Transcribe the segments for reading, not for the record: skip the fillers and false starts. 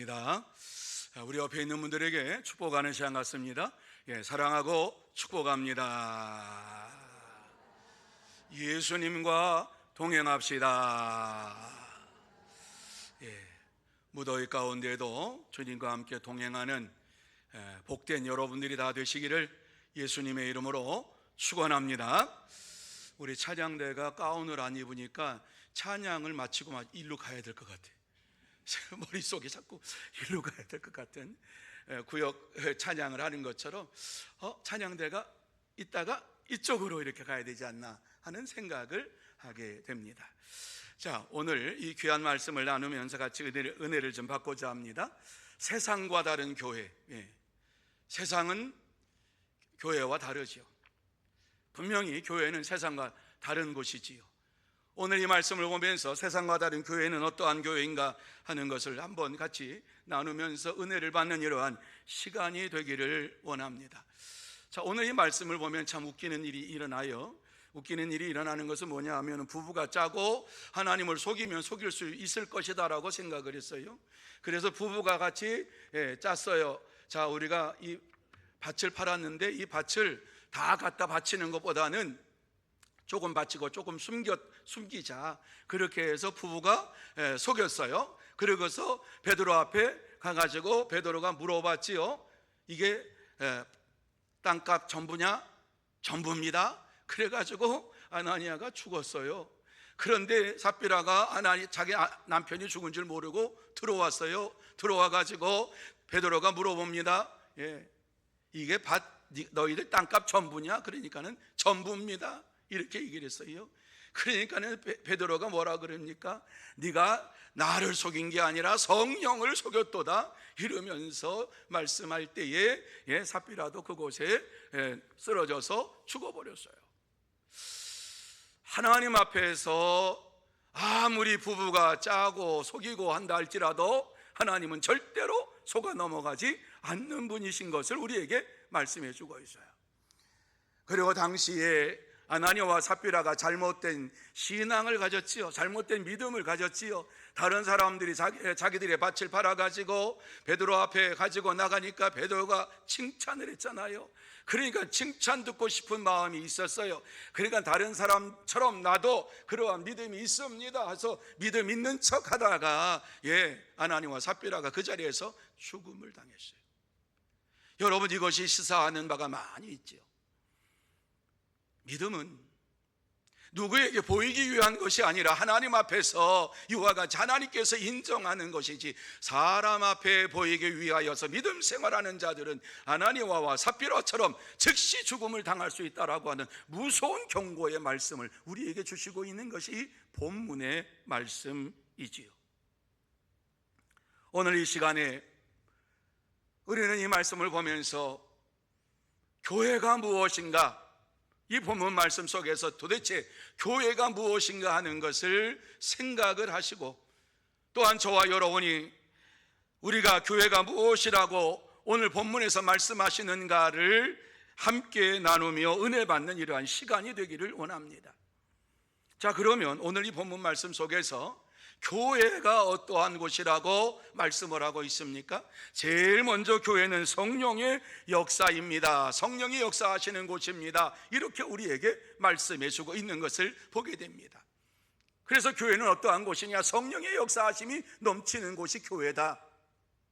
감사합니다. 우리 옆에 있는 분들에게 축복하는 시간 같습니다. 사랑하고 축복합니다. 예수님과 동행합시다. 무더위 가운데도 주님과 함께 동행하는 복된 여러분들이 다 되시기를 예수님의 이름으로 축원합니다. 우리 찬양대가 가운을 안 입으니까 찬양을 마치고 일로 가야 될 것 같아요. 머릿속에 자꾸 일로 가야 될 것 같은 구역 찬양을 하는 것처럼 찬양대가 있다가 이쪽으로 이렇게 가야 되지 않나 하는 생각을 하게 됩니다. 자, 오늘 이 귀한 말씀을 나누면서 같이 은혜를 좀 받고자 합니다. 세상과 다른 교회. 세상은 교회와 다르죠. 분명히 교회는 세상과 다른 곳이지요. 오늘 이 말씀을 보면서 세상과 다른 교회는 어떠한 교회인가 하는 것을 한번 같이 나누면서 은혜를 받는 이러한 시간이 되기를 원합니다. 자, 오늘 이 말씀을 보면 참 웃기는 일이 일어나요. 웃기는 일이 일어나는 것은 뭐냐 하면 부부가 짜고 하나님을 속이면 속일 수 있을 것이다 라고 생각을 했어요. 그래서 부부가 같이 짰어요. 자, 우리가 이 밭을 팔았는데 이 밭을 다 갖다 바치는 것보다는 조금 바치고 조금 숨기자. 그렇게 해서 부부가 속였어요. 그러고서 베드로 앞에 가가지고 베드로가 물어봤지요. 이게 땅값 전부냐? 전부입니다. 그래가지고 아나니아가 죽었어요. 그런데 삽비라가 자기 남편이 죽은 줄 모르고 들어왔어요. 들어와가지고 베드로가 물어봅니다. 이게 밭 너희들 땅값 전부냐? 그러니까는 전부입니다. 이렇게 얘기를 했어요. 그러니까는 베드로가 뭐라 그럽니까? 네가 나를 속인 게 아니라 성령을 속였도다 이러면서 말씀할 때에 삽비라도 그곳에 쓰러져서 죽어버렸어요. 하나님 앞에서 아무리 부부가 짜고 속이고 한다 할지라도 하나님은 절대로 속아 넘어가지 않는 분이신 것을 우리에게 말씀해 주고 있어요. 그리고 당시에 아나니아와 삽비라가 잘못된 신앙을 가졌지요. 잘못된 믿음을 가졌지요. 다른 사람들이 자기들의 밭을 팔아가지고 베드로 앞에 가지고 나가니까 베드로가 칭찬을 했잖아요. 그러니까 칭찬 듣고 싶은 마음이 있었어요. 그러니까 다른 사람처럼 나도 그러한 믿음이 있습니다 해서 믿음 있는 척 하다가 아나니아와 삽비라가 그 자리에서 죽음을 당했어요. 여러분, 이것이 시사하는 바가 많이 있지요. 믿음은 누구에게 보이기 위한 것이 아니라 하나님 앞에서 이와 같이 하나님께서 인정하는 것이지, 사람 앞에 보이기 위하여서 믿음 생활하는 자들은 아나니아와 삽비라처럼 즉시 죽음을 당할 수 있다라고 하는 무서운 경고의 말씀을 우리에게 주시고 있는 것이 본문의 말씀이지요. 오늘 이 시간에 우리는 이 말씀을 보면서 교회가 무엇인가, 이 본문 말씀 속에서 도대체 교회가 무엇인가 하는 것을 생각을 하시고, 또한 저와 여러분이 우리가 교회가 무엇이라고 오늘 본문에서 말씀하시는가를 함께 나누며 은혜 받는 이러한 시간이 되기를 원합니다. 자, 그러면 오늘 이 본문 말씀 속에서 교회가 어떠한 곳이라고 말씀을 하고 있습니까? 제일 먼저 교회는 성령의 역사입니다. 성령이 역사하시는 곳입니다. 이렇게 우리에게 말씀해 주고 있는 것을 보게 됩니다. 그래서 교회는 어떠한 곳이냐? 성령의 역사하심이 넘치는 곳이 교회다.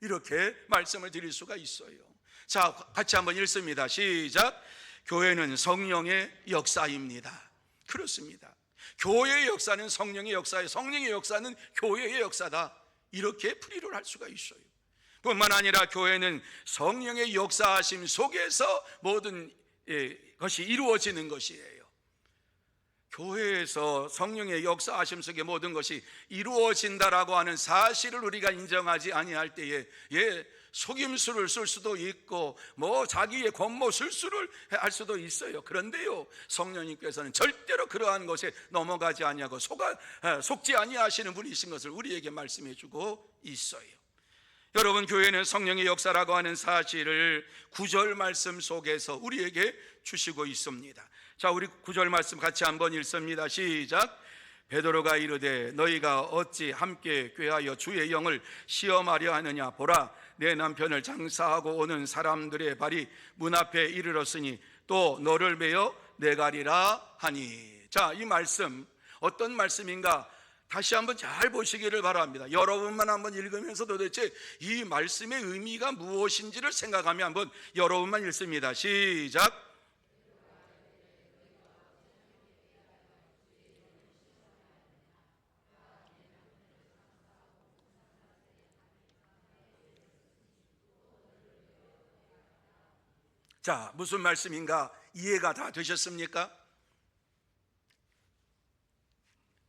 이렇게 말씀을 드릴 수가 있어요. 자, 같이 한번 읽습니다. 시작. 교회는 성령의 역사입니다. 그렇습니다. 교회의 역사는 성령의 역사예요. 성령의 역사는 교회의 역사다. 이렇게 풀이를 할 수가 있어요. 뿐만 아니라 교회는 성령의 역사하심 속에서 모든 것이 이루어지는 것이에요. 교회에서 성령의 역사하심 속에 모든 것이 이루어진다라고 하는 사실을 우리가 인정하지 아니할 때에 속임수를 쓸 수도 있고 자기의 권모 술수를 할 수도 있어요. 그런데요, 성령님께서는 절대로 그러한 것에 넘어가지 아니하고 속지 아니하시는 분이신 것을 우리에게 말씀해 주고 있어요. 여러분, 교회는 성령의 역사라고 하는 사실을 9절 말씀 속에서 우리에게 주시고 있습니다. 자, 우리 9절 말씀 같이 한번 읽습니다. 시작. 베드로가 이르되 너희가 어찌 함께 꾀하여 주의 영을 시험하려 하느냐. 보라, 내 남편을 장사하고 오는 사람들의 발이 문 앞에 이르렀으니 또 너를 베어 내가리라 하니. 자, 이 말씀 어떤 말씀인가 다시 한번 잘 보시기를 바랍니다. 여러분만 한번 읽으면서 도대체 이 말씀의 의미가 무엇인지를 생각하며 한번 여러분만 읽습니다. 시작. 자, 무슨 말씀인가 이해가 다 되셨습니까?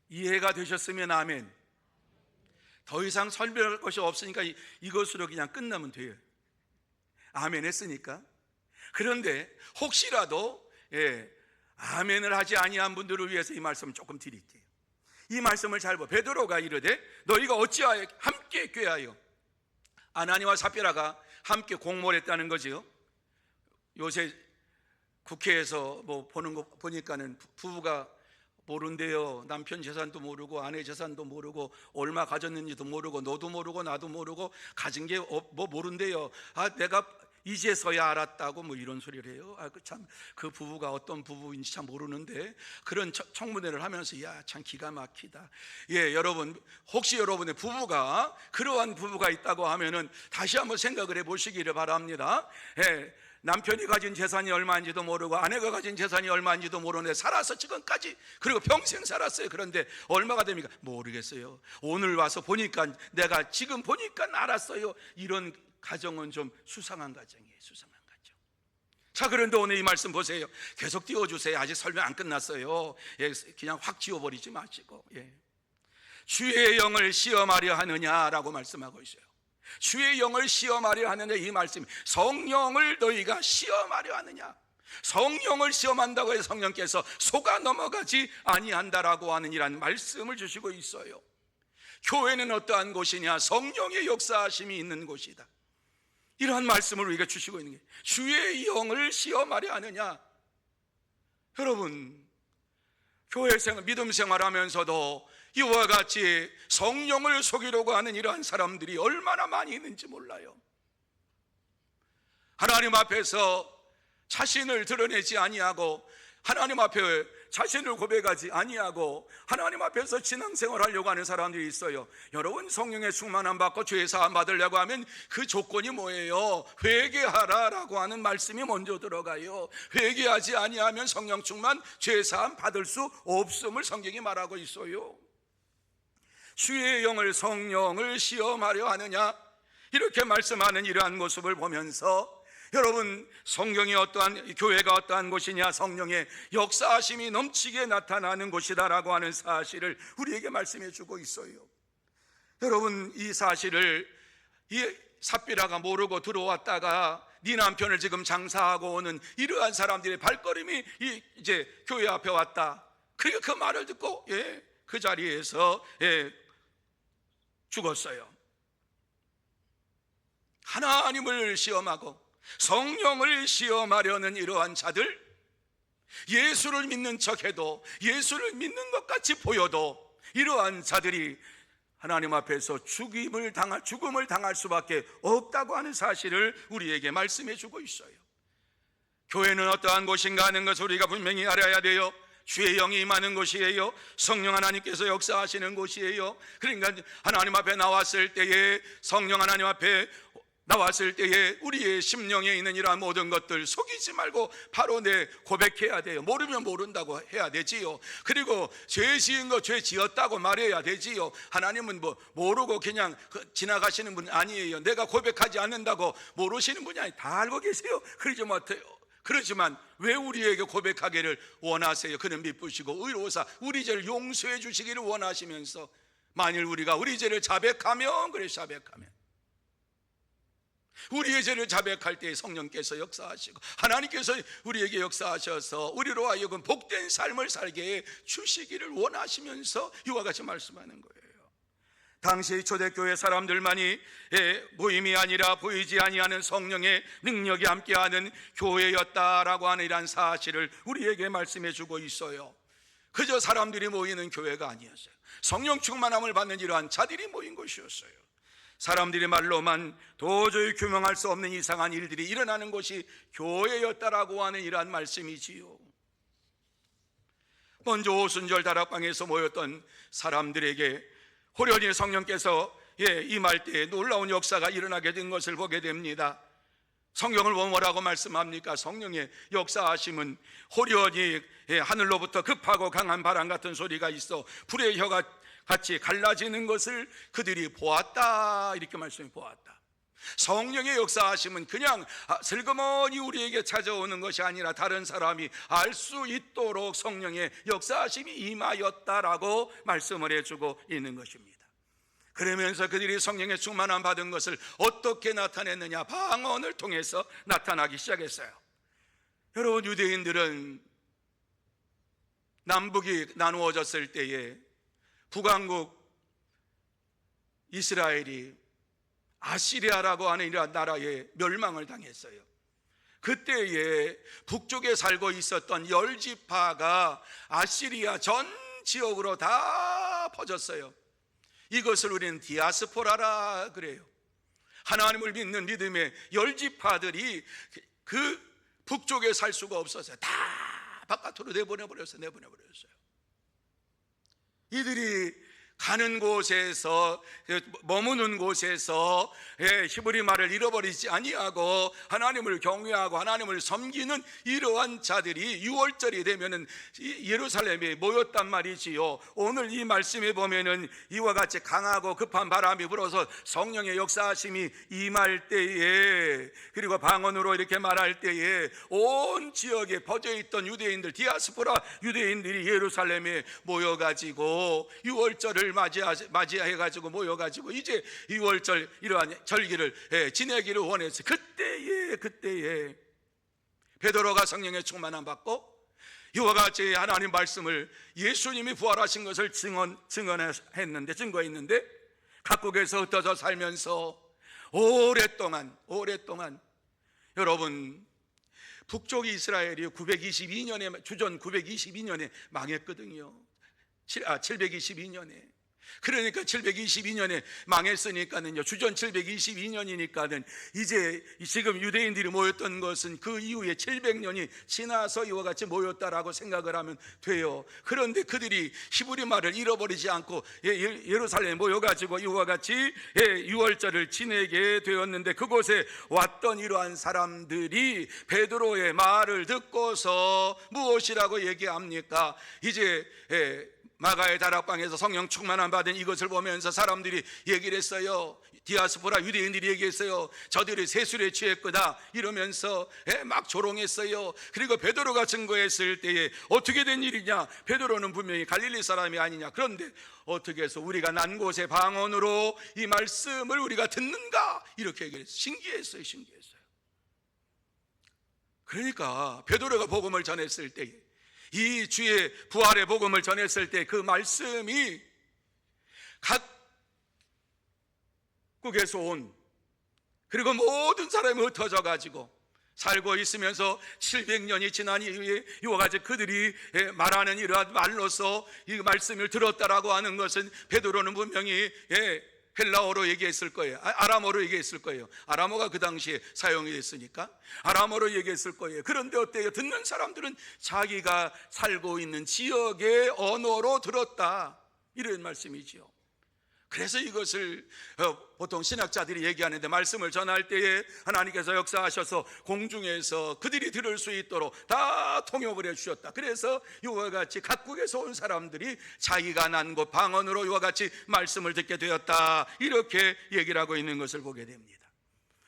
이해가 되셨으면 아멘. 더 이상 설명할 것이 없으니까 이것으로 그냥 끝나면 돼요. 아멘 했으니까. 그런데 혹시라도 아멘을 하지 아니한 분들을 위해서 이 말씀을 조금 드릴게요. 이 말씀을 잘 봐. 베드로가 이르되 너희가 어찌하여 함께 꾀하여. 아나니와 삽비라가 함께 공모를 했다는 거지요. 요새 국회에서 뭐 보는 거 보니까는 부부가 모른대요. 남편 재산도 모르고 아내 재산도 모르고 얼마 가졌는지도 모르고 너도 모르고 나도 모르고 가진 게 뭐 모른대요. 아, 내가 이제서야 알았다고 뭐 이런 소리를 해요. 아, 그 부부가 어떤 부부인지 참 모르는데 그런 청문회를 하면서 야, 참 기가 막히다. 예, 여러분 혹시 여러분의 부부가 그러한 부부가 있다고 하면은 다시 한번 생각을 해보시기를 바랍니다. 예. 남편이 가진 재산이 얼마인지도 모르고 아내가 가진 재산이 얼마인지도 모르는데 살아서 지금까지 그리고 평생 살았어요. 그런데 얼마가 됩니까? 모르겠어요. 오늘 와서 보니까 내가 지금 보니까 알았어요. 이런 가정은 좀 수상한 가정이에요. 수상한 가정. 자, 그런데 오늘 이 말씀 보세요. 계속 띄워주세요. 아직 설명 안 끝났어요. 예, 그냥 확 지워버리지 마시고. 예. 주의 영을 시험하려 하느냐라고 말씀하고 있어요. 주의 영을 시험하려 하느냐. 이 말씀, 성령을 너희가 시험하려 하느냐. 성령을 시험한다고 해서 성령께서 속아 넘어가지 아니한다라고 하는 이란 말씀을 주시고 있어요. 교회는 어떠한 곳이냐? 성령의 역사하심이 있는 곳이다. 이러한 말씀을 우리가 주시고 있는 게 주의 영을 시험하려 하느냐. 여러분, 교회 생활, 믿음 생활하면서도 이와 같이 성령을 속이려고 하는 이러한 사람들이 얼마나 많이 있는지 몰라요. 하나님 앞에서 자신을 드러내지 아니하고 하나님 앞에 자신을 고백하지 아니하고 하나님 앞에서 신앙생활 하려고 하는 사람들이 있어요. 여러분, 성령의 충만함 받고 죄사함 받으려고 하면 그 조건이 뭐예요? 회개하라라고 하는 말씀이 먼저 들어가요. 회개하지 아니하면 성령 충만, 죄사함 받을 수 없음을 성경이 말하고 있어요. 주의 영을, 성령을 시험하려 하느냐, 이렇게 말씀하는 이러한 모습을 보면서 여러분, 성경이 어떠한, 교회가 어떠한 곳이냐? 성령의 역사하심이 넘치게 나타나는 곳이다라고 하는 사실을 우리에게 말씀해 주고 있어요. 여러분, 이 사실을 이 삽비라가 모르고 들어왔다가 네 남편을 지금 장사하고 오는 이러한 사람들의 발걸음이 이제 교회 앞에 왔다. 그러니까 그 말을 듣고 그 자리에서 죽었어요. 하나님을 시험하고 성령을 시험하려는 이러한 자들, 예수를 믿는 척해도 예수를 믿는 것 같이 보여도 이러한 자들이 하나님 앞에서 죽음을 당할 수밖에 없다고 하는 사실을 우리에게 말씀해 주고 있어요. 교회는 어떠한 곳인가 하는 것을 우리가 분명히 알아야 돼요. 주의 영이 임하는 곳이에요. 성령 하나님께서 역사하시는 곳이에요. 그러니까 하나님 앞에 나왔을 때에, 성령 하나님 앞에 나왔을 때에 우리의 심령에 있는 이러한 모든 것들 속이지 말고 바로 고백해야 돼요. 모르면 모른다고 해야 되지요. 그리고 죄 지은 거 죄 지었다고 말해야 되지요. 하나님은 모르고 그냥 지나가시는 분 아니에요. 내가 고백하지 않는다고 모르시는 분이 아니에요. 다 알고 계세요. 그러지 못해요. 그렇지만 왜 우리에게 고백하기를 원하세요? 그는 미쁘시고 의로우사 우리 죄를 용서해 주시기를 원하시면서, 만일 우리가 우리 죄를 자백하면, 그래 자백하면 우리의 죄를 자백할 때 성령께서 역사하시고 하나님께서 우리에게 역사하셔서 우리로 하여금 복된 삶을 살게 주시기를 원하시면서 이와 같이 말씀하는 거예요. 당시 초대교회 사람들만이 모임이 아니라 보이지 아니하는 성령의 능력이 함께하는 교회였다라고 하는 이러한 사실을 우리에게 말씀해 주고 있어요. 그저 사람들이 모이는 교회가 아니었어요. 성령 충만함을 받는 이러한 자들이 모인 곳이었어요. 사람들이 말로만 도저히 규명할 수 없는 이상한 일들이 일어나는 곳이 교회였다라고 하는 이러한 말씀이지요. 먼저 오순절 다락방에서 모였던 사람들에게 호련히 성령께서 임할 때에 놀라운 역사가 일어나게 된 것을 보게 됩니다. 성경을 뭐라고 말씀합니까? 성령의 역사하심은 호련히 하늘로부터 급하고 강한 바람 같은 소리가 있어 불의 혀가 같이 갈라지는 것을 그들이 보았다, 이렇게 말씀해 보았다. 성령의 역사하심은 그냥 슬그머니 우리에게 찾아오는 것이 아니라 다른 사람이 알 수 있도록 성령의 역사하심이 임하였다라고 말씀을 해주고 있는 것입니다. 그러면서 그들이 성령의 충만함 받은 것을 어떻게 나타냈느냐? 방언을 통해서 나타나기 시작했어요. 여러분, 유대인들은 남북이 나누어졌을 때에 북왕국 이스라엘이 아시리아라고 하는 이러한 나라에 멸망을 당했어요. 그때에 북쪽에 살고 있었던 10지파가 아시리아 전 지역으로 다 퍼졌어요. 이것을 우리는 디아스포라라 그래요. 하나님을 믿는 믿음의 10지파들이 그 북쪽에 살 수가 없었어요. 다 바깥으로 내보내버렸어요. 이들이 가는 곳에서, 머무는 곳에서 히브리 말을 잃어버리지 아니하고 하나님을 경외하고 하나님을 섬기는 이러한 자들이 6월절이 되면은 예루살렘에 모였단 말이지요. 오늘 이 말씀에 보면은 이와 같이 강하고 급한 바람이 불어서 성령의 역사하심이 임할 때에, 그리고 방언으로 이렇게 말할 때에 온 지역에 퍼져있던 유대인들, 디아스포라 유대인들이 예루살렘에 모여가지고 6월절을 맞이해가지고 모여가지고 이제 6월절 이러한 절기를 지내기를 원해서 그때에 베드로가 성령의 충만함 받고 이와 같이 하나님 말씀을, 예수님이 부활하신 것을 증거했는데 각국에서 흩어져 살면서 오랫동안 여러분, 북쪽 이스라엘이 922년에 주전 922년에 망했거든요. 722년에. 그러니까 722년에 망했으니까는요, 주전 722년이니까는 이제 지금 유대인들이 모였던 것은 그 이후에 700년이 지나서 이와 같이 모였다라고 생각을 하면 돼요. 그런데 그들이 히브리 말을 잃어버리지 않고 예루살렘에 모여가지고 이와 같이 6월절을 지내게 되었는데, 그곳에 왔던 이러한 사람들이 베드로의 말을 듣고서 무엇이라고 얘기합니까? 이제 마가의 다락방에서 성령 충만함 받은 이것을 보면서 사람들이 얘기를 했어요. 디아스포라 유대인들이 얘기했어요. 저들이 세술에 취했구나 이러면서 막 조롱했어요. 그리고 베드로가 증거했을 때에 어떻게 된 일이냐? 베드로는 분명히 갈릴리 사람이 아니냐? 그런데 어떻게 해서 우리가 난 곳의 방언으로 이 말씀을 우리가 듣는가? 이렇게 얘기했어요. 신기했어요. 그러니까 베드로가 복음을 전했을 때에, 이 주의 부활의 복음을 전했을 때 그 말씀이 각국에서 온, 그리고 모든 사람이 흩어져 가지고 살고 있으면서 700년이 지난 이후에 이와 같이 그들이 말하는 이러한 말로서 이 말씀을 들었다라고 하는 것은 베드로는 분명히 헬라어로 얘기했을 거예요. 아람어로 얘기했을 거예요. 아람어가 그 당시에 사용이 됐으니까 아람어로 얘기했을 거예요. 그런데 어때요? 듣는 사람들은 자기가 살고 있는 지역의 언어로 들었다, 이런 말씀이지요. 그래서 이것을 보통 신학자들이 얘기하는데, 말씀을 전할 때에 하나님께서 역사하셔서 공중에서 그들이 들을 수 있도록 다 통역을 해주셨다. 그래서 이와 같이 각국에서 온 사람들이 자기가 난 곳 방언으로 이와 같이 말씀을 듣게 되었다, 이렇게 얘기를 하고 있는 것을 보게 됩니다.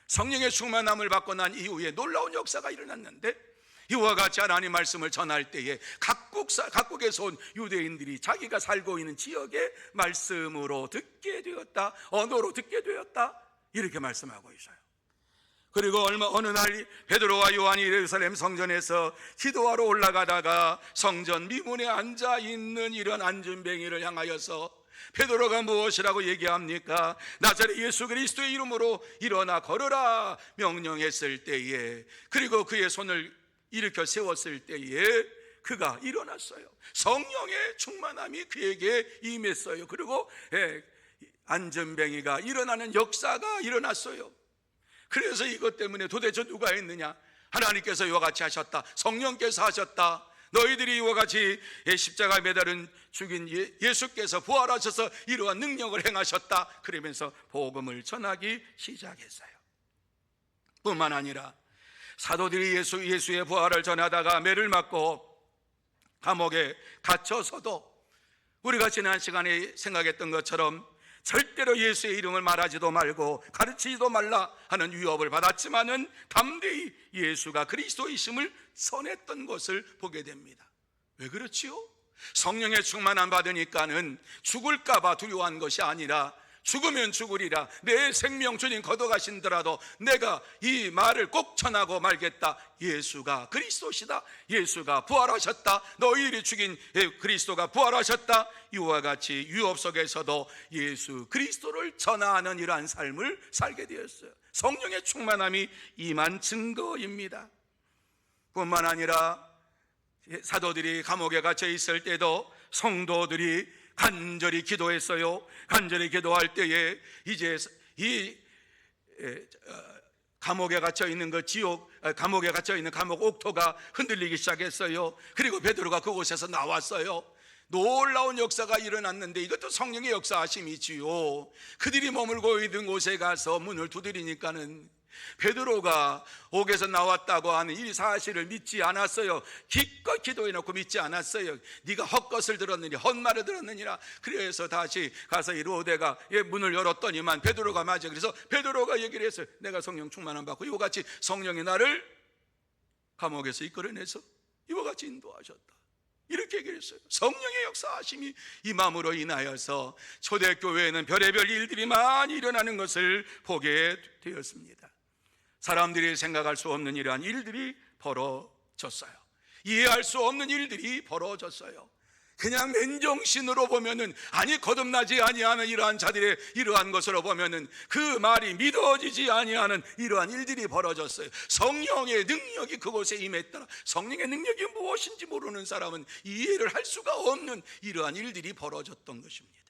성령의 충만함을 받고 난 이후에 놀라운 역사가 일어났는데, 이와 같이 하나님 말씀을 전할 때에 각국에서 온 유대인들이 자기가 살고 있는 지역의 말씀으로 듣게 되었다, 언어로 듣게 되었다, 이렇게 말씀하고 있어요. 그리고 어느 날 베드로와 요한이 예루살렘 성전에서 기도하러 올라가다가 성전 미문에 앉아있는 이런 안진뱅이를 향하여서 베드로가 무엇이라고 얘기합니까? 나자렛 예수 그리스도의 이름으로 일어나 걸으라 명령했을 때에, 그리고 그의 손을 일으켜 세웠을 때에 그가 일어났어요. 성령의 충만함이 그에게 임했어요. 그리고 안전뱅이가 일어나는 역사가 일어났어요. 그래서 이것 때문에 도대체 누가 했느냐? 하나님께서 이와 같이 하셨다. 성령께서 하셨다. 너희들이 이와 같이 십자가에 매달은 죽인 예수께서 부활하셔서 이러한 능력을 행하셨다. 그러면서 복음을 전하기 시작했어요. 뿐만 아니라 사도들이 예수의 부활을 전하다가 매를 맞고 감옥에 갇혀서도 우리가 지난 시간에 생각했던 것처럼 절대로 예수의 이름을 말하지도 말고 가르치지도 말라 하는 위협을 받았지만은 담대히 예수가 그리스도이심을 선했던 것을 보게 됩니다. 왜 그렇지요? 성령의 충만함 받으니까는 죽을까봐 두려워한 것이 아니라 죽으면 죽으리라, 내 생명 주님 걷어가신더라도 내가 이 말을 꼭 전하고 말겠다. 예수가 그리스도시다. 예수가 부활하셨다. 너희들이 죽인 그리스도가 부활하셨다. 이와 같이 유업 속에서도 예수 그리스도를 전하는 이러한 삶을 살게 되었어요. 성령의 충만함이 임한 증거입니다. 뿐만 아니라 사도들이 감옥에 갇혀 있을 때도 성도들이 간절히 기도했어요. 간절히 기도할 때에 이제 이 감옥에 갇혀 있는 감옥에 갇혀 있는 감옥 옥토가 흔들리기 시작했어요. 그리고 베드로가 그곳에서 나왔어요. 놀라운 역사가 일어났는데 이것도 성령의 역사하심이지요. 그들이 머물고 있는 곳에 가서 문을 두드리니까는 베드로가 옥에서 나왔다고 하는 이 사실을 믿지 않았어요. 기껏 기도해놓고 믿지 않았어요. 네가 헛것을 들었느니 헛말을 들었느니라. 그래서 다시 가서 이로대가 문을 열었더니만 베드로가 맞아. 그래서 베드로가 얘기를 했어요. 내가 성령 충만함 받고 이와 같이 성령이 나를 감옥에서 이끌어내서 이와 같이 인도하셨다. 이렇게 얘기를 했어요. 성령의 역사하심이 임함으로 인하여서 초대교회에는 별의별 일들이 많이 일어나는 것을 보게 되었습니다. 사람들이 생각할 수 없는 이러한 일들이 벌어졌어요. 이해할 수 없는 일들이 벌어졌어요. 그냥 맨정신으로 보면은, 아니 거듭나지 아니하는 이러한 자들의 이러한 것으로 보면은 그 말이 믿어지지 아니하는 이러한 일들이 벌어졌어요. 성령의 능력이 그곳에 임했더라. 성령의 능력이 무엇인지 모르는 사람은 이해를 할 수가 없는 이러한 일들이 벌어졌던 것입니다.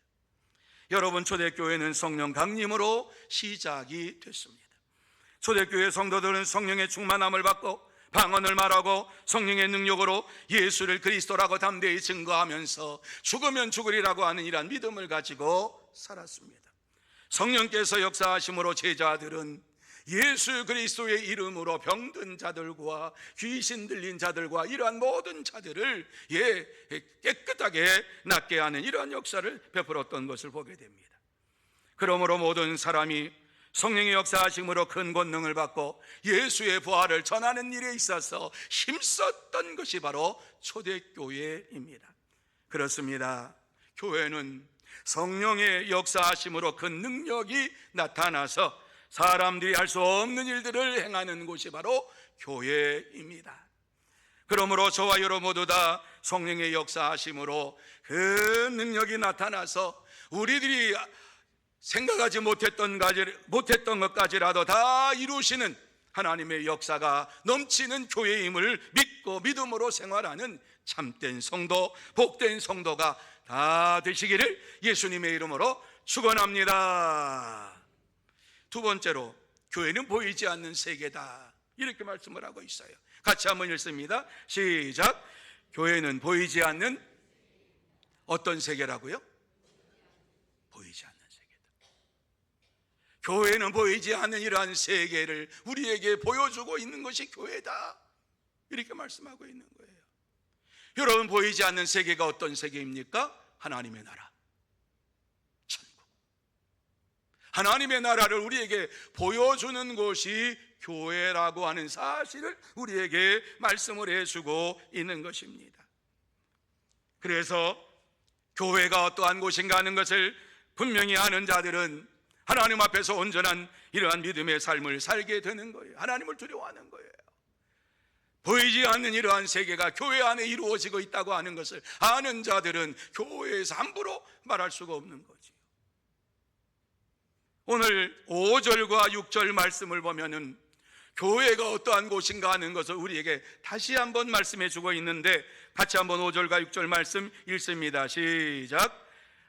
여러분, 초대교회는 성령 강림으로 시작이 됐습니다. 초대교회 성도들은 성령의 충만함을 받고 방언을 말하고 성령의 능력으로 예수를 그리스도라고 담대히 증거하면서 죽으면 죽으리라고 하는 이러한 믿음을 가지고 살았습니다. 성령께서 역사하심으로 제자들은 예수 그리스도의 이름으로 병든 자들과 귀신 들린 자들과 이러한 모든 자들을 깨끗하게 낫게 하는 이러한 역사를 베풀었던 것을 보게 됩니다. 그러므로 모든 사람이 성령의 역사하심으로 큰 권능을 받고 예수의 부활을 전하는 일에 있어서 힘썼던 것이 바로 초대교회입니다. 그렇습니다. 교회는 성령의 역사하심으로 큰 능력이 나타나서 사람들이 할 수 없는 일들을 행하는 곳이 바로 교회입니다. 그러므로 저와 여러분 모두 다 성령의 역사하심으로 그 능력이 나타나서 우리들이 생각하지 못했던 것까지라도 다 이루시는 하나님의 역사가 넘치는 교회임을 믿고 믿음으로 생활하는 참된 성도, 복된 성도가 다 되시기를 예수님의 이름으로 축원합니다. 두 번째로, 교회는 보이지 않는 세계다, 이렇게 말씀을 하고 있어요. 같이 한번 읽습니다. 시작. 교회는 보이지 않는 어떤 세계라고요? 보이지 않는 세계다. 교회는 보이지 않는 이러한 세계를 우리에게 보여주고 있는 것이 교회다, 이렇게 말씀하고 있는 거예요. 여러분, 보이지 않는 세계가 어떤 세계입니까? 하나님의 나라, 천국. 하나님의 나라를 우리에게 보여주는 것이 교회라고 하는 사실을 우리에게 말씀을 해주고 있는 것입니다. 그래서 교회가 어떠한 곳인가 하는 것을 분명히 아는 자들은 하나님 앞에서 온전한 이러한 믿음의 삶을 살게 되는 거예요. 하나님을 두려워하는 거예요. 보이지 않는 이러한 세계가 교회 안에 이루어지고 있다고 하는 것을 아는 자들은 교회에서 함부로 말할 수가 없는 거지요. 오늘 5절과 6절 말씀을 보면은 교회가 어떠한 곳인가 하는 것을 우리에게 다시 한번 말씀해 주고 있는데, 같이 한번 5절과 6절 말씀 읽습니다. 시작.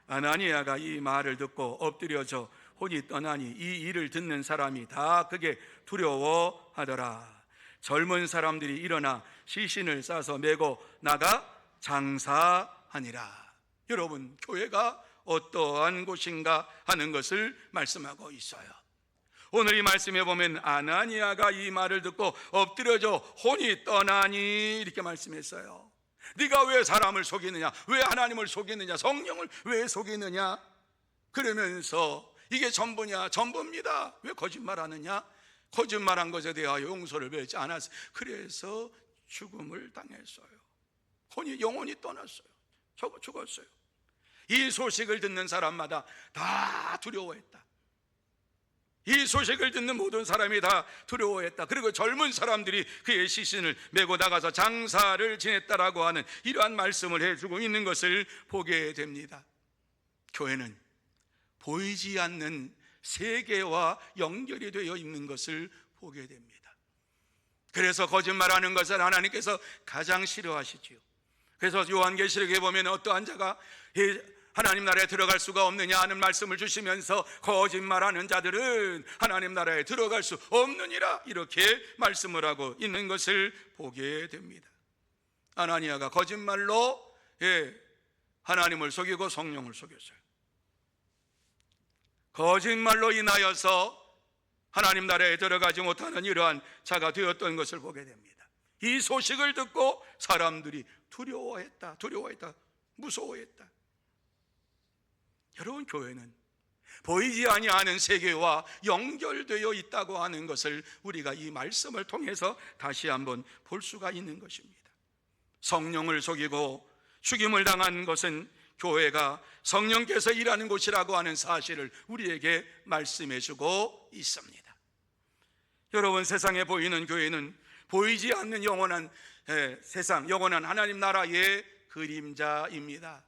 아나니아가 이 말을 듣고 엎드려져 혼이 떠나니 이 일을 듣는 사람이 다 그게 두려워하더라. 젊은 사람들이 일어나 시신을 싸서 메고 나가 장사하니라. 여러분, 교회가 어떠한 곳인가 하는 것을 말씀하고 있어요. 오늘 이 말씀에 보면 아나니아가 이 말을 듣고 엎드려져 혼이 떠나니 이렇게 말씀했어요. 네가 왜 사람을 속이느냐, 왜 하나님을 속이느냐, 성령을 왜 속이느냐, 그러면서 이게 전부냐, 전부입니다. 왜 거짓말하느냐, 거짓말한 것에 대하여 용서를 배우지 않았어요. 그래서 죽음을 당했어요. 영혼이 떠났어요. 죽었어요. 이 소식을 듣는 사람마다 다 두려워했다. 이 소식을 듣는 모든 사람이 다 두려워했다. 그리고 젊은 사람들이 그의 시신을 메고 나가서 장사를 지냈다라고 하는 이러한 말씀을 해주고 있는 것을 보게 됩니다. 교회는 보이지 않는 세계와 연결이 되어 있는 것을 보게 됩니다. 그래서 거짓말하는 것을 하나님께서 가장 싫어하시지요. 그래서 요한계시록에 보면 어떠한 자가 하나님 나라에 들어갈 수가 없느냐 하는 말씀을 주시면서 거짓말하는 자들은 하나님 나라에 들어갈 수 없느니라 이렇게 말씀을 하고 있는 것을 보게 됩니다. 아나니아가 거짓말로 하나님을 속이고 성령을 속였어요. 거짓말로 인하여서 하나님 나라에 들어가지 못하는 이러한 자가 되었던 것을 보게 됩니다. 이 소식을 듣고 사람들이 두려워했다, 무서워했다. 여러분, 교회는 보이지 아니하는 세계와 연결되어 있다고 하는 것을 우리가 이 말씀을 통해서 다시 한번 볼 수가 있는 것입니다. 성령을 속이고 죽임을 당한 것은 교회가 성령께서 일하는 곳이라고 하는 사실을 우리에게 말씀해 주고 있습니다. 여러분, 세상에 보이는 교회는 보이지 않는 영원한 세상, 영원한 하나님 나라의 그림자입니다.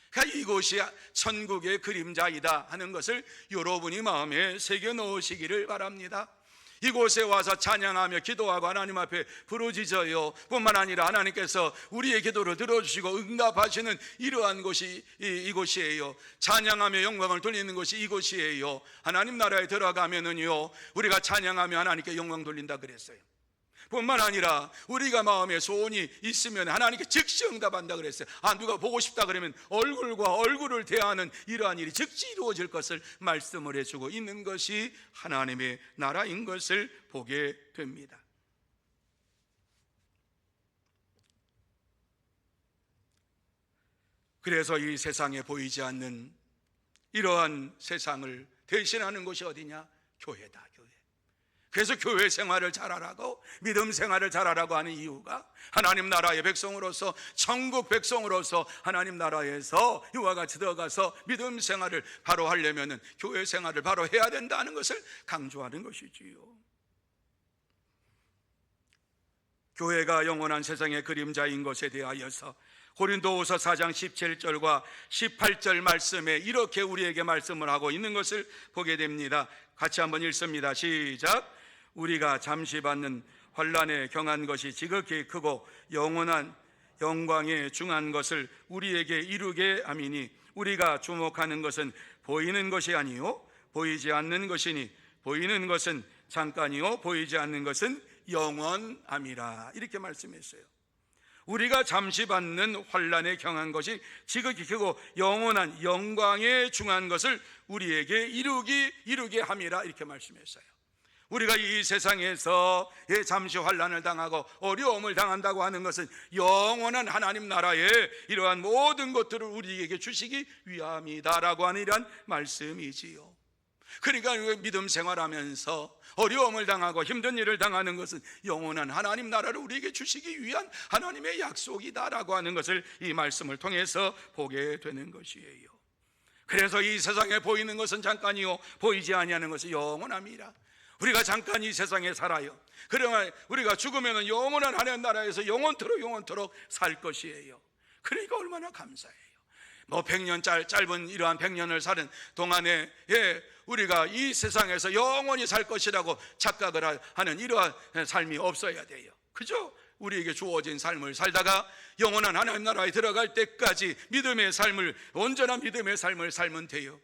그러니까 이곳이 천국의 그림자이다 하는 것을 여러분이 마음에 새겨 넣으시기를 바랍니다. 이곳에 와서 찬양하며 기도하고 하나님 앞에 부르짖어요 뿐만 아니라 하나님께서 우리의 기도를 들어주시고 응답하시는 이러한 곳이 이곳이에요. 찬양하며 영광을 돌리는 곳이 이곳이에요. 하나님 나라에 들어가면은요, 우리가 찬양하며 하나님께 영광 돌린다 그랬어요. 뿐만 아니라 우리가 마음에 소원이 있으면 하나님께 즉시 응답한다 그랬어요. 누가 보고 싶다 그러면 얼굴과 얼굴을 대하는 이러한 일이 즉시 이루어질 것을 말씀을 해주고 있는 것이 하나님의 나라인 것을 보게 됩니다. 그래서 이 세상에 보이지 않는 이러한 세상을 대신하는 곳이 어디냐? 교회다. 그래서 교회 생활을 잘하라고, 믿음 생활을 잘하라고 하는 이유가 하나님 나라의 백성으로서, 천국 백성으로서 하나님 나라에서 이와 같이 들어가서 믿음 생활을 바로 하려면 교회 생활을 바로 해야 된다는 것을 강조하는 것이지요. 교회가 영원한 세상의 그림자인 것에 대하여서 고린도후서 4장 17절과 18절 말씀에 이렇게 우리에게 말씀을 하고 있는 것을 보게 됩니다. 같이 한번 읽습니다. 시작. 우리가 잠시 받는 환난에 경한 것이 지극히 크고 영원한 영광에 중한 것을 우리에게 이루게 함이니 우리가 주목하는 것은 보이는 것이 아니요 보이지 않는 것이니 보이는 것은 잠깐이요 보이지 않는 것은 영원함이라 이렇게 말씀했어요. 우리가 잠시 받는 환난에 경한 것이 지극히 크고 영원한 영광에 중한 것을 우리에게 이루게 함이라 이렇게 말씀했어요. 우리가 이 세상에서 잠시 환난을 당하고 어려움을 당한다고 하는 것은 영원한 하나님 나라의 이러한 모든 것들을 우리에게 주시기 위함이다라고 하는 이러한 말씀이지요. 그러니까 믿음 생활하면서 어려움을 당하고 힘든 일을 당하는 것은 영원한 하나님 나라를 우리에게 주시기 위한 하나님의 약속이다라고 하는 것을 이 말씀을 통해서 보게 되는 것이에요. 그래서 이 세상에 보이는 것은 잠깐이요 보이지 아니하는 것은 영원함이라. 우리가 잠깐 이 세상에 살아요. 그러나 우리가 죽으면 영원한 하나님 나라에서 영원토록 살 것이에요. 그러니까 얼마나 감사해요. 뭐 100년 짧은 이러한 100년을 사는 동안에 우리가 이 세상에서 영원히 살 것이라고 착각을 하는 이러한 삶이 없어야 돼요. 그죠? 우리에게 주어진 삶을 살다가 영원한 하나님 나라에 들어갈 때까지 믿음의 삶을, 온전한 믿음의 삶을 살면 돼요.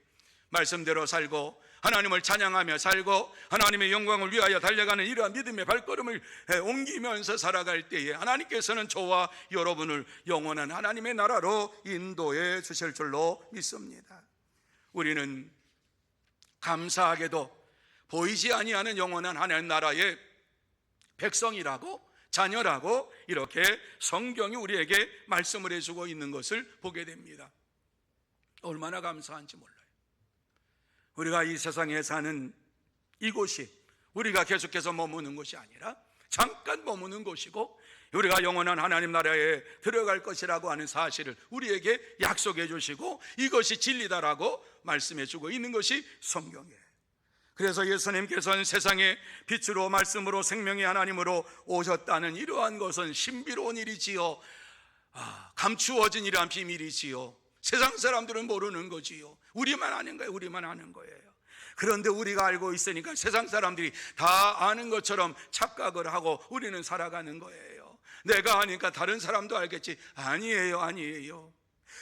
말씀대로 살고 하나님을 찬양하며 살고 하나님의 영광을 위하여 달려가는 이러한 믿음의 발걸음을 옮기면서 살아갈 때에 하나님께서는 저와 여러분을 영원한 하나님의 나라로 인도해 주실 줄로 믿습니다. 우리는 감사하게도 보이지 아니하는 영원한 하나님 나라의 백성이라고, 자녀라고 이렇게 성경이 우리에게 말씀을 해주고 있는 것을 보게 됩니다. 얼마나 감사한지 몰라요. 우리가 이 세상에 사는 이곳이 우리가 계속해서 머무는 것이 아니라 잠깐 머무는 곳이고 우리가 영원한 하나님 나라에 들어갈 것이라고 하는 사실을 우리에게 약속해 주시고 이것이 진리다라고 말씀해 주고 있는 것이 성경이에요. 그래서 예수님께서는 세상에 빛으로 말씀으로 생명의 하나님으로 오셨다는 이러한 것은 신비로운 일이지요. 감추어진 이러한 비밀이지요. 세상 사람들은 모르는 거지요. 우리만 아는 거예요. 우리만 아는 거예요. 그런데 우리가 알고 있으니까 세상 사람들이 다 아는 것처럼 착각을 하고 우리는 살아가는 거예요. 내가 아니까 다른 사람도 알겠지. 아니에요, 아니에요.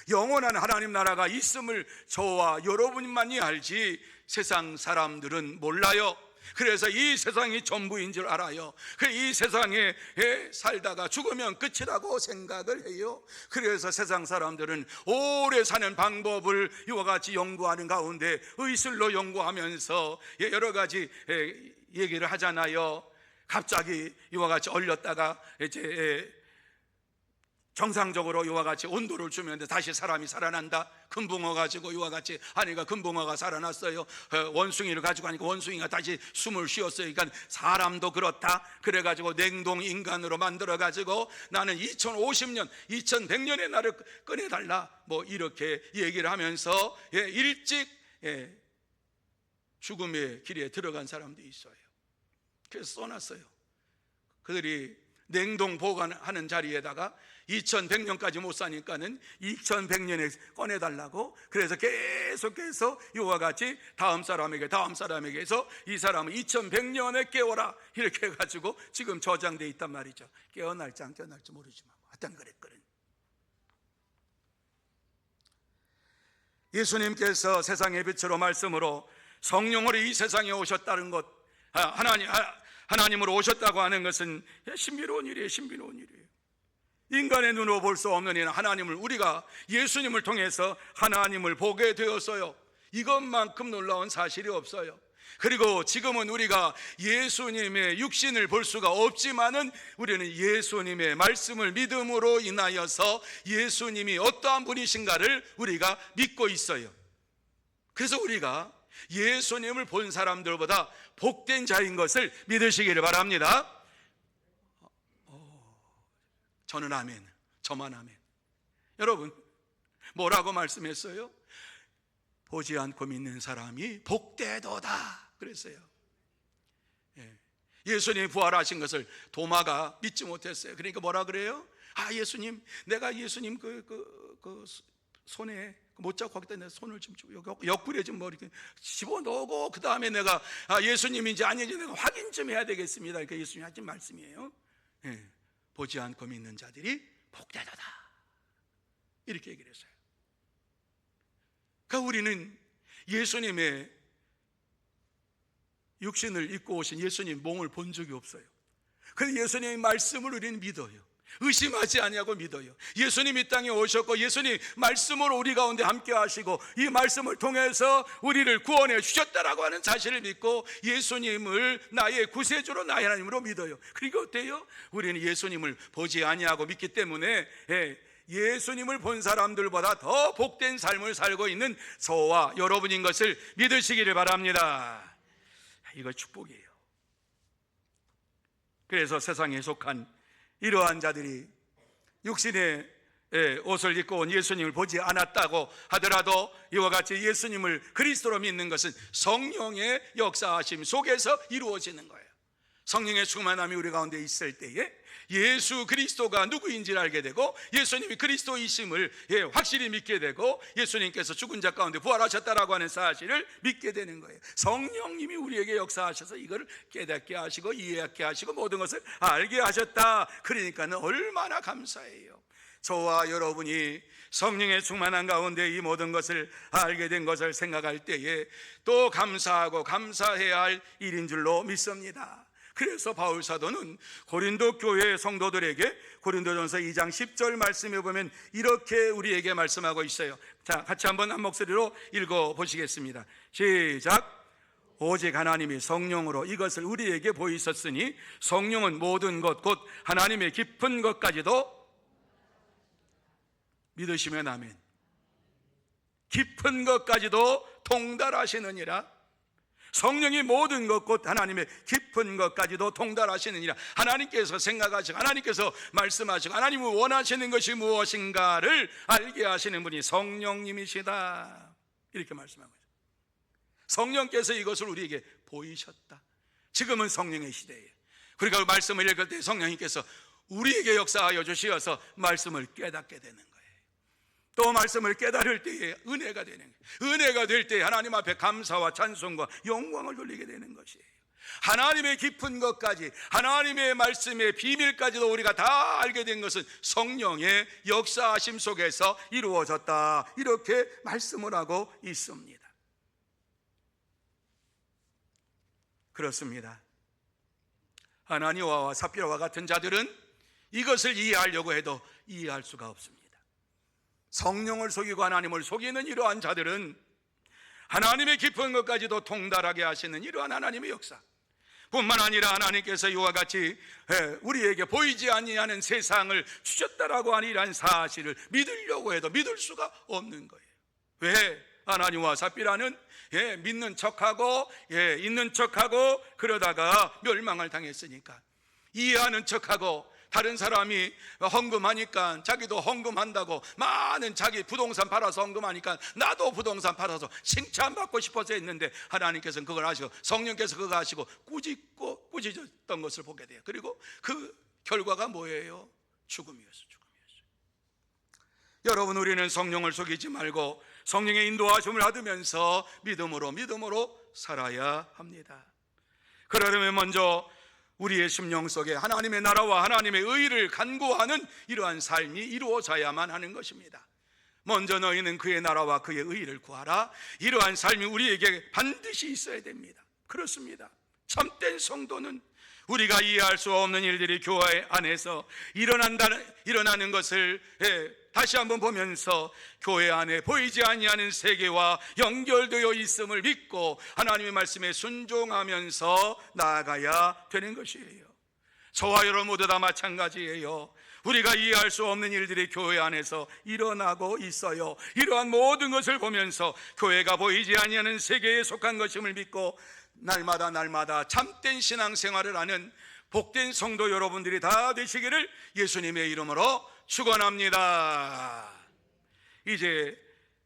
영원한 하나님 나라가 있음을 저와 여러분만이 알지 세상 사람들은 몰라요. 그래서 이 세상이 전부인 줄 알아요. 이 세상에 살다가 죽으면 끝이라고 생각을 해요. 그래서 세상 사람들은 오래 사는 방법을 이와 같이 연구하는 가운데 의술로 연구하면서 여러 가지 얘기를 하잖아요. 갑자기 이와 같이 얼렸다가 이제 정상적으로 이와 같이 온도를 주면 다시 사람이 살아난다. 금붕어 가지고 이와 같이 하니까 금붕어가 살아났어요. 원숭이를 가지고 하니까 원숭이가 다시 숨을 쉬었어요. 그러니까 사람도 그렇다. 그래가지고 냉동 인간으로 만들어가지고 나는 2050년, 2100년의 나를 꺼내달라. 뭐 이렇게 얘기를 하면서 일찍 죽음의 길에 들어간 사람도 있어요. 그래서 써놨어요. 그들이 냉동 보관하는 자리에다가 2100년까지 못 사니까는 2100년에 꺼내달라고. 그래서 계속해서 이와 같이 다음 사람에게 해서 이 사람은 2100년에 깨워라 이렇게 해가지고 지금 저장돼 있단 말이죠. 깨어날지 안 깨어날지 모르지만 하여튼 그랬거든. 예수님께서 세상의 빛으로 말씀으로 성령으로 이 세상에 오셨다는 것, 하나님으로 오셨다고 하는 것은 신비로운 일이에요. 신비로운 일이에요. 인간의 눈으로 볼 수 없는 이는 하나님을, 우리가 예수님을 통해서 하나님을 보게 되었어요. 이것만큼 놀라운 사실이 없어요. 그리고 지금은 우리가 예수님의 육신을 볼 수가 없지만은 우리는 예수님의 말씀을 믿음으로 인하여서 예수님이 어떠한 분이신가를 우리가 믿고 있어요. 그래서 우리가 예수님을 본 사람들보다 복된 자인 것을 믿으시기를 바랍니다. 저는 아멘, 저만 아멘. 여러분 뭐라고 말씀했어요? 보지 않고 믿는 사람이 복되도다 그랬어요. 예수님이 부활하신 것을 도마가 믿지 못했어요. 그러니까 뭐라 그래요? 예수님, 내가 예수님 그 손에 못 잡고 하기 때문에 손을 좀 옆구리에 좀 뭐 이렇게 집어넣고 그 다음에 내가 예수님인지 아닌지 내가 확인 좀 해야 되겠습니다. 그러니까 예수님이 하신 말씀이에요. 보지 않고 믿는 자들이 복되도다 이렇게 얘기를 했어요. 그러니까 우리는 예수님의 육신을 입고 오신 예수님 몸을 본 적이 없어요. 그래서 예수님의 말씀을 우리는 믿어요. 의심하지 아니하고 믿어요. 예수님 이 땅에 오셨고 예수님 말씀으로 우리 가운데 함께 하시고 이 말씀을 통해서 우리를 구원해 주셨다라고 하는 사실을 믿고 예수님을 나의 구세주로 나의 하나님으로 믿어요. 그리고 어때요? 우리는 예수님을 보지 아니하고 믿기 때문에 예수님을 본 사람들보다 더 복된 삶을 살고 있는 저와 여러분인 것을 믿으시기를 바랍니다. 이거 축복이에요. 그래서 세상에 속한 이러한 자들이 육신의 옷을 입고 온 예수님을 보지 않았다고 하더라도 이와 같이 예수님을 그리스도로 믿는 것은 성령의 역사하심 속에서 이루어지는 거예요. 성령의 충만함이 우리 가운데 있을 때에 예수 그리스도가 누구인지를 알게 되고 예수님이 그리스도이심을 확실히 믿게 되고 예수님께서 죽은 자 가운데 부활하셨다라고 하는 사실을 믿게 되는 거예요. 성령님이 우리에게 역사하셔서 이걸 깨닫게 하시고 이해하게 하시고 모든 것을 알게 하셨다. 그러니까는 얼마나 감사해요. 저와 여러분이 성령의 충만한 가운데 이 모든 것을 알게 된 것을 생각할 때에 또 감사하고 감사해야 할 일인 줄로 믿습니다. 그래서 바울 사도는 고린도 교회 성도들에게 고린도전서 2장 10절 말씀에 보면 이렇게 우리에게 말씀하고 있어요. 자, 같이 한번 한 목소리로 읽어보시겠습니다. 시작. 오직 하나님이 성령으로 이것을 우리에게 보이셨으니 성령은 모든 것 곧 하나님의 깊은 것까지도 믿으시면 아멘. 깊은 것까지도 통달하시느니라. 성령이 모든 것 곧 하나님의 깊은 것까지도 통달하시느니라. 하나님께서 생각하시고 하나님께서 말씀하시고 하나님이 원하시는 것이 무엇인가를 알게 하시는 분이 성령님이시다. 이렇게 말씀하고 있어요. 성령께서 이것을 우리에게 보이셨다. 지금은 성령의 시대예요. 그러니까 말씀을 읽을 때 성령님께서 우리에게 역사하여 주시어서 말씀을 깨닫게 되는 거예요. 또 말씀을 깨달을 때에 은혜가 되는 거예요. 은혜가 될 때 하나님 앞에 감사와 찬송과 영광을 돌리게 되는 것이에요. 하나님의 깊은 것까지, 하나님의 말씀의 비밀까지도 우리가 다 알게 된 것은 성령의 역사하심 속에서 이루어졌다. 이렇게 말씀을 하고 있습니다. 그렇습니다. 아나니아와 삽비라와 같은 자들은 이것을 이해하려고 해도 이해할 수가 없습니다. 성령을 속이고 하나님을 속이는 이러한 자들은 하나님의 깊은 것까지도 통달하게 하시는 이러한 하나님의 역사 뿐만 아니라 하나님께서 이와 같이 우리에게 보이지 아니하는 세상을 주셨다라고 하는 이러한 사실을 믿으려고 해도 믿을 수가 없는 거예요. 왜? 아나니아와 삽비라는 믿는 척하고 있는 척하고 그러다가 멸망을 당했으니까 이해하는 척하고 다른 사람이 헌금하니까 자기도 헌금한다고 많은 자기 부동산 팔아서 헌금하니까 나도 부동산 팔아서 칭찬받고 싶어서 했는데 하나님께서는 그걸 아시고 성령께서 그거 아시고 꾸짖었던 것을 보게 돼요. 그리고 그 결과가 뭐예요? 죽음이었어요. 여러분, 우리는 성령을 속이지 말고 성령의 인도하심을 받으면서 믿음으로 살아야 합니다. 그러려면 먼저 우리의 심령 속에 하나님의 나라와 하나님의 의를 간구하는 이러한 삶이 이루어져야만 하는 것입니다. 먼저 너희는 그의 나라와 그의 의를 구하라. 이러한 삶이 우리에게 반드시 있어야 됩니다. 그렇습니다. 참된 성도는 우리가 이해할 수 없는 일들이 교회 안에서 일어나는 것을 다시 한번 보면서 교회 안에 보이지 아니하는 세계와 연결되어 있음을 믿고 하나님의 말씀에 순종하면서 나아가야 되는 것이에요. 저와 여러분 모두 다 마찬가지예요. 우리가 이해할 수 없는 일들이 교회 안에서 일어나고 있어요. 이러한 모든 것을 보면서 교회가 보이지 아니하는 세계에 속한 것임을 믿고 날마다 참된 신앙생활을 하는 복된 성도 여러분들이 다 되시기를 예수님의 이름으로 축원합니다. 이제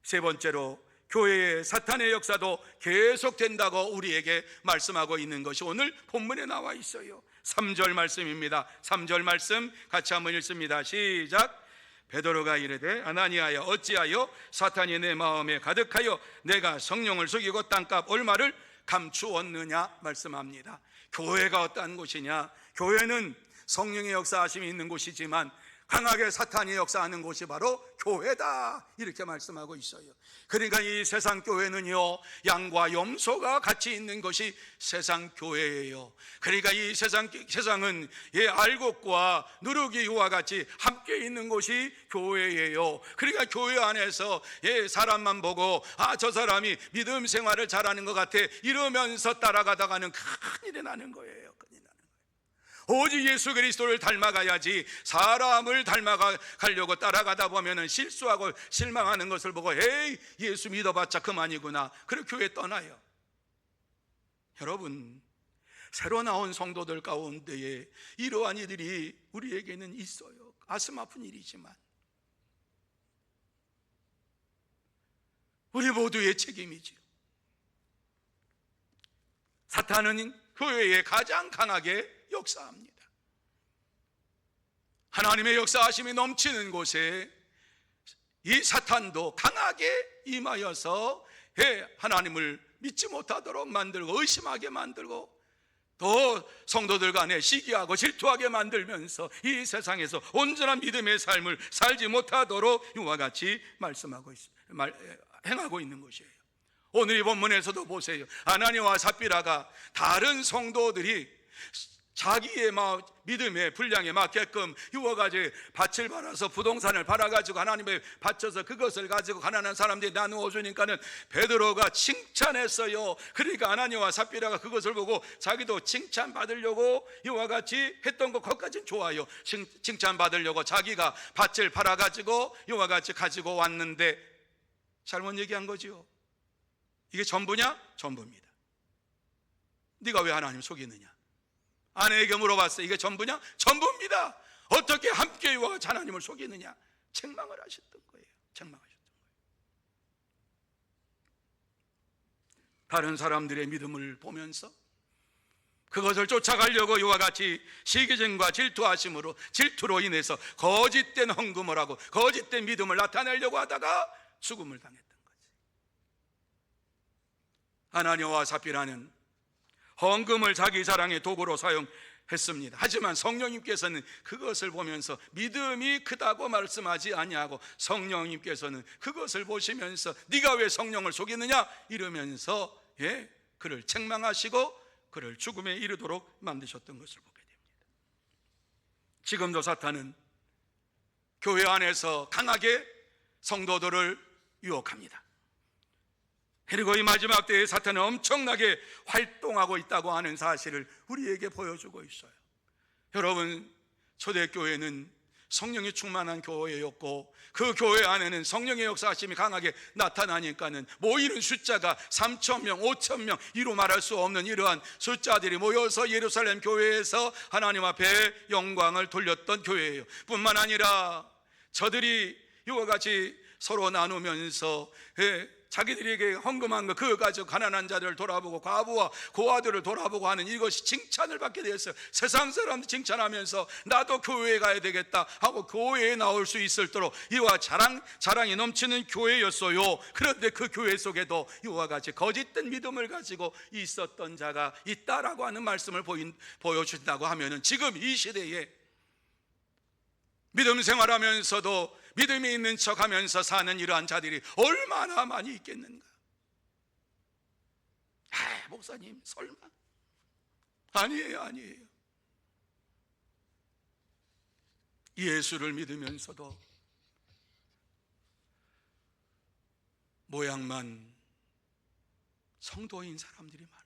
세 번째로 교회의 사탄의 역사도 계속된다고 우리에게 말씀하고 있는 것이 오늘 본문에 나와 있어요. 3절 말씀입니다. 3절 말씀 같이 한번 읽습니다. 시작. 베드로가 이르되 아나니아여 어찌하여 사탄이 내 마음에 가득하여 내가 성령을 속이고 땅값 얼마를 감추었느냐 말씀합니다. 교회가 어떠한 곳이냐? 교회는 성령의 역사하심이 있는 곳이지만 강하게 사탄이 역사하는 곳이 바로 교회다, 이렇게 말씀하고 있어요. 그러니까 이 세상 교회는요, 양과 염소가 같이 있는 것이 세상 교회예요. 그러니까 이 세상은 알곡과 누룩이와 같이 함께 있는 곳이 교회예요. 그러니까 교회 안에서 사람만 보고 저 사람이 믿음 생활을 잘하는 것 같아 이러면서 따라가다가는 큰일이 나는 거예요. 오직 예수 그리스도를 닮아가야지 사람을 닮아가려고 따라가다 보면 실수하고 실망하는 것을 보고 에이 예수 믿어봤자 그만이구나, 그리고 교회 떠나요. 여러분, 새로 나온 성도들 가운데에 이러한 이들이 우리에게는 있어요. 가슴 아픈 일이지만 우리 모두의 책임이지요. 사탄은 교회에 가장 강하게 역사합니다. 하나님의 역사하심이 넘치는 곳에 이 사탄도 강하게 임하여서 하나님을 믿지 못하도록 만들고 의심하게 만들고 또 성도들 간에 시기하고 질투하게 만들면서 이 세상에서 온전한 믿음의 삶을 살지 못하도록 이와 같이 행하고 있는 것이에요. 오늘 이 본문에서도 보세요. 아나니아와 삽비라가 다른 성도들이 자기의 믿음의 분량에 맞게끔 이와 같이 밭을 팔아서 부동산을 팔아가지고 하나님에 바쳐서 그것을 가지고 가난한 사람들이 나누어 주니까는 베드로가 칭찬했어요. 그러니까 아나니아와 삽비라가 그것을 보고 자기도 칭찬받으려고 이와 같이 했던 것, 그것까지는 좋아요. 칭찬받으려고 자기가 밭을 팔아가지고 이와 같이 가지고 왔는데 잘못 얘기한 거죠. 이게 전부냐? 전부입니다. 네가 왜 하나님 속이느냐? 아내에게 물어봤어요. 이게 전부냐? 전부입니다. 어떻게 함께 이와 같이 하나님을 속이느냐? 책망을 하셨던 거예요. 책망하셨던 거예요. 다른 사람들의 믿음을 보면서 그것을 쫓아가려고 이와 같이 시기증과 질투로 인해서 거짓된 헌금을 하고 거짓된 믿음을 나타내려고 하다가 죽음을 당했던 거지. 아나니아와 삽비라는 헌금을 자기 자랑의 도구로 사용했습니다. 하지만 성령님께서는 그것을 보면서 믿음이 크다고 말씀하지 아니하고 성령님께서는 그것을 보시면서 네가 왜 성령을 속이느냐 이러면서 그를 책망하시고 그를 죽음에 이르도록 만드셨던 것을 보게 됩니다. 지금도 사탄은 교회 안에서 강하게 성도들을 유혹합니다. 그리고 이 마지막 때에 사탄은 엄청나게 활동하고 있다고 하는 사실을 우리에게 보여주고 있어요. 여러분, 초대교회는 성령이 충만한 교회였고 그 교회 안에는 성령의 역사하심이 강하게 나타나니까는 모이는 숫자가 3,000명, 5,000명 이루 말할 수 없는 이러한 숫자들이 모여서 예루살렘 교회에서 하나님 앞에 영광을 돌렸던 교회예요. 뿐만 아니라 저들이 이와 같이 서로 나누면서 자기들에게 헌금한 거 그거 가지고 가난한 자들을 돌아보고 과부와 고아들을 돌아보고 하는 이것이 칭찬을 받게 되었어요. 세상 사람들 칭찬하면서 나도 교회에 가야 되겠다 하고 교회에 나올 수 있을도록 이와 자랑이 넘치는 교회였어요. 그런데 그 교회 속에도 이와 같이 거짓된 믿음을 가지고 있었던 자가 있다라고 하는 말씀을 보여주신다고 하면은 지금 이 시대에 믿음 생활하면서도 믿음이 있는 척하면서 사는 이러한 자들이 얼마나 많이 있겠는가? 목사님 설마? 아니에요. 예수를 믿으면서도 모양만 성도인 사람들이 많아요.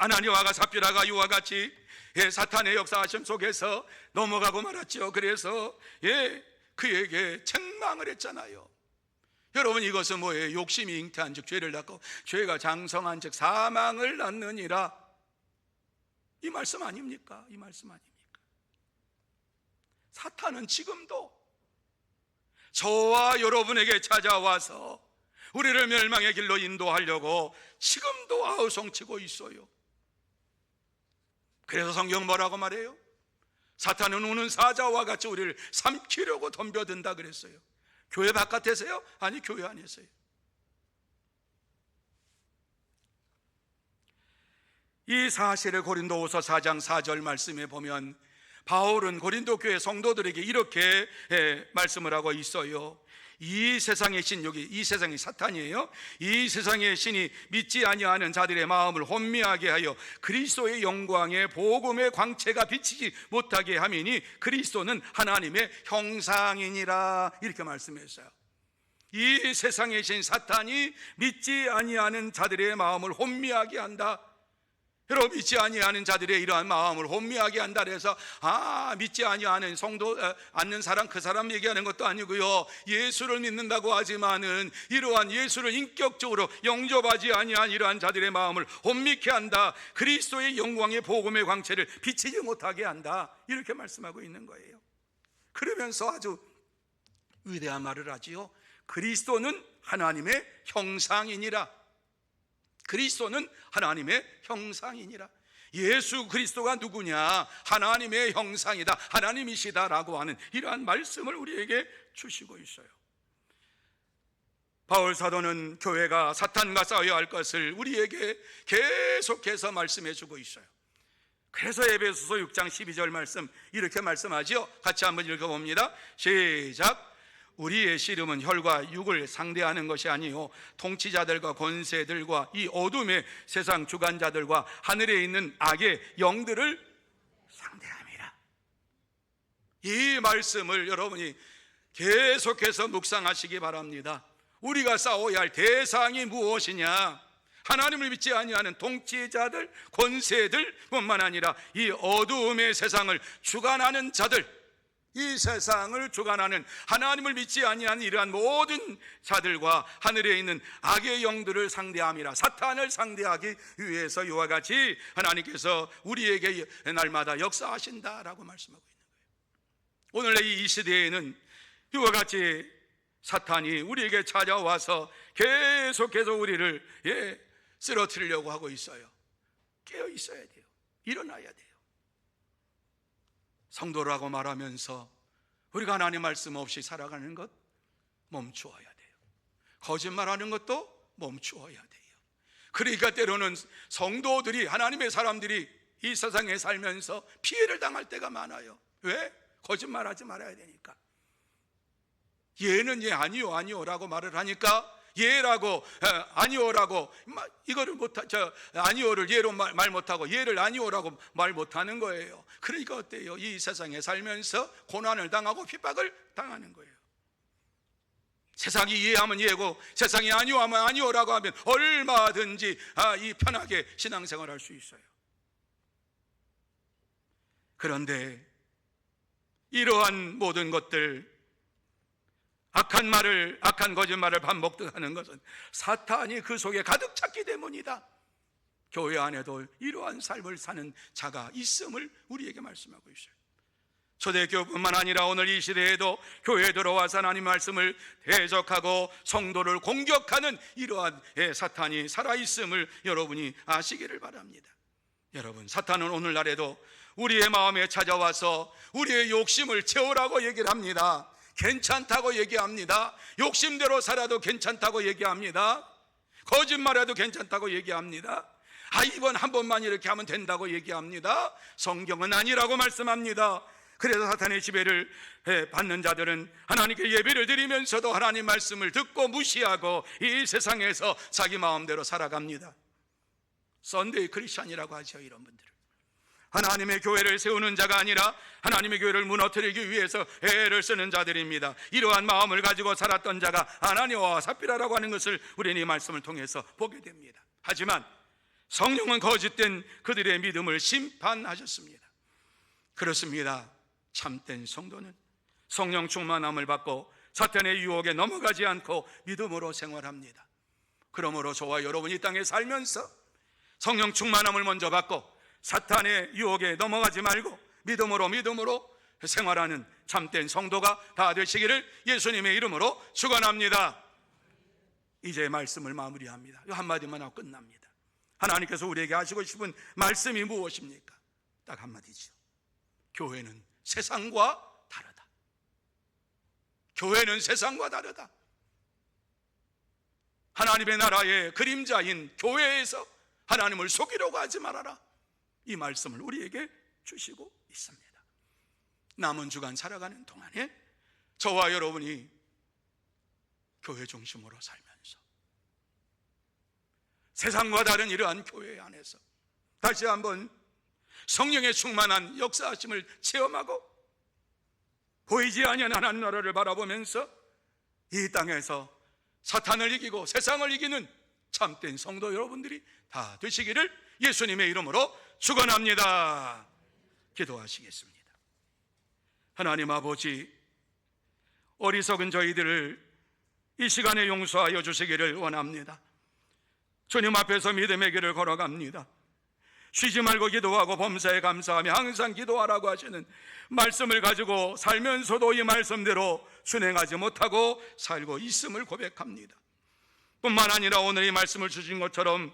아나니아와 삽비라가 이와 같이 사탄의 역사하심 속에서 넘어가고 말았죠. 그래서 그에게 책망을 했잖아요. 여러분, 이것은 뭐예요? 욕심이 잉태한 즉 죄를 낳고 죄가 장성한 즉 사망을 낳느니라, 이 말씀 아닙니까? 이 말씀 아닙니까? 사탄은 지금도 저와 여러분에게 찾아와서 우리를 멸망의 길로 인도하려고 지금도 아우성치고 있어요. 그래서 성경 뭐라고 말해요? 사탄은 우는 사자와 같이 우리를 삼키려고 덤벼든다 그랬어요. 교회 바깥에서요? 아니, 교회 안에서요. 이 사실을 고린도후서 4장 4절 말씀에 보면 바울은 고린도 교회 성도들에게 이렇게 말씀을 하고 있어요. 이 세상의 신, 여기 이 세상이 사탄이에요. 이 세상의 신이 믿지 아니하는 자들의 마음을 혼미하게 하여 그리스도의 영광의 복음의 광채가 비치지 못하게 함이니 그리스도는 하나님의 형상이니라, 이렇게 말씀했어요. 이 세상의 신 사탄이 믿지 아니하는 자들의 마음을 혼미하게 한다. 여러분, 믿지 아니하는 자들의 이러한 마음을 혼미하게 한다 그래서 믿지 아니하는 성도 않는 사람, 그 사람 얘기하는 것도 아니고요, 예수를 믿는다고 하지만은 이러한 예수를 인격적으로 영접하지 아니한 이러한 자들의 마음을 혼미케 한다. 그리스도의 영광의 복음의 광채를 비치지 못하게 한다, 이렇게 말씀하고 있는 거예요. 그러면서 아주 위대한 말을 하지요. 그리스도는 하나님의 형상이니라. 그리스도는 하나님의 형상이니라. 예수 그리스도가 누구냐? 하나님의 형상이다, 하나님이시다라고 하는 이러한 말씀을 우리에게 주시고 있어요. 바울 사도는 교회가 사탄과 싸워야 할 것을 우리에게 계속해서 말씀해 주고 있어요. 그래서 에베소서 6장 12절 말씀 이렇게 말씀하지요. 같이 한번 읽어봅니다. 시작. 우리의 씨름은 혈과 육을 상대하는 것이 아니요 통치자들과 권세들과 이 어둠의 세상 주관자들과 하늘에 있는 악의 영들을 상대함이라. 이 말씀을 여러분이 계속해서 묵상하시기 바랍니다. 우리가 싸워야 할 대상이 무엇이냐? 하나님을 믿지 아니하는 통치자들, 권세들 뿐만 아니라 이 어두움의 세상을 주관하는 자들, 이 세상을 주관하는 하나님을 믿지 아니하는 이러한 모든 자들과 하늘에 있는 악의 영들을 상대함이라. 사탄을 상대하기 위해서 이와 같이 하나님께서 우리에게 날마다 역사하신다라고 말씀하고 있는 거예요. 오늘의 이 시대에는 이와 같이 사탄이 우리에게 찾아와서 계속해서 우리를 쓰러뜨리려고 하고 있어요. 깨어 있어야 돼요. 일어나야 돼요. 성도라고 말하면서 우리가 하나님 말씀 없이 살아가는 것 멈추어야 돼요. 거짓말하는 것도 멈추어야 돼요. 그러니까 때로는 성도들이, 하나님의 사람들이 이 세상에 살면서 피해를 당할 때가 많아요. 왜? 거짓말하지 말아야 되니까. 얘는 얘 아니요라고 말을 하니까 예라고 아니오라고 이거를 아니오를 예로 말 못하고 예를 아니오라고 말 못하는 거예요. 그러니까 어때요? 이 세상에 살면서 고난을 당하고 핍박을 당하는 거예요. 세상이 이해하면 예고 세상이 아니오하면 아니오라고 하면 얼마든지 이 편하게 신앙생활을 할 수 있어요. 그런데 이러한 모든 것들, 악한 거짓말을 반복하는 것은 사탄이 그 속에 가득 찼기 때문이다. 교회 안에도 이러한 삶을 사는 자가 있음을 우리에게 말씀하고 있어요. 초대교회뿐만 아니라 오늘 이 시대에도 교회에 들어와서 하나님 말씀을 대적하고 성도를 공격하는 이러한 사탄이 살아있음을 여러분이 아시기를 바랍니다. 여러분, 사탄은 오늘날에도 우리의 마음에 찾아와서 우리의 욕심을 채우라고 얘기를 합니다. 괜찮다고 얘기합니다. 욕심대로 살아도 괜찮다고 얘기합니다. 거짓말해도 괜찮다고 얘기합니다. 이번 한 번만 이렇게 하면 된다고 얘기합니다. 성경은 아니라고 말씀합니다. 그래서 사탄의 지배를 받는 자들은 하나님께 예배를 드리면서도 하나님 말씀을 듣고 무시하고 이 세상에서 자기 마음대로 살아갑니다. 썬데이 크리스찬이라고 하죠. 이런 분들을 하나님의 교회를 세우는 자가 아니라 하나님의 교회를 무너뜨리기 위해서 애를 쓰는 자들입니다. 이러한 마음을 가지고 살았던 자가 아나니아와 삽비라라고 하는 것을 우리는 이 말씀을 통해서 보게 됩니다. 하지만 성령은 거짓된 그들의 믿음을 심판하셨습니다. 그렇습니다. 참된 성도는 성령 충만함을 받고 사탄의 유혹에 넘어가지 않고 믿음으로 생활합니다. 그러므로 저와 여러분이 이 땅에 살면서 성령 충만함을 먼저 받고 사탄의 유혹에 넘어가지 말고 믿음으로 생활하는 참된 성도가 다 되시기를 예수님의 이름으로 축원합니다. 이제 말씀을 마무리합니다. 이 한마디만 하고 끝납니다. 하나님께서 우리에게 하시고 싶은 말씀이 무엇입니까? 딱 한마디죠. 교회는 세상과 다르다. 교회는 세상과 다르다. 하나님의 나라의 그림자인 교회에서 하나님을 속이려고 하지 말아라. 이 말씀을 우리에게 주시고 있습니다. 남은 주간 살아가는 동안에 저와 여러분이 교회 중심으로 살면서 세상과 다른 이러한 교회 안에서 다시 한번 성령의 충만한 역사하심을 체험하고 보이지 아니하는 하나님 나라를 바라보면서 이 땅에서 사탄을 이기고 세상을 이기는 참된 성도 여러분들이 다 되시기를 예수님의 이름으로 축원합니다. 기도하시겠습니다. 하나님 아버지, 어리석은 저희들을 이 시간에 용서하여 주시기를 원합니다. 주님 앞에서 믿음의 길을 걸어갑니다. 쉬지 말고 기도하고 범사에 감사하며 항상 기도하라고 하시는 말씀을 가지고 살면서도 이 말씀대로 순행하지 못하고 살고 있음을 고백합니다. 뿐만 아니라 오늘 이 말씀을 주신 것처럼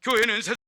교회는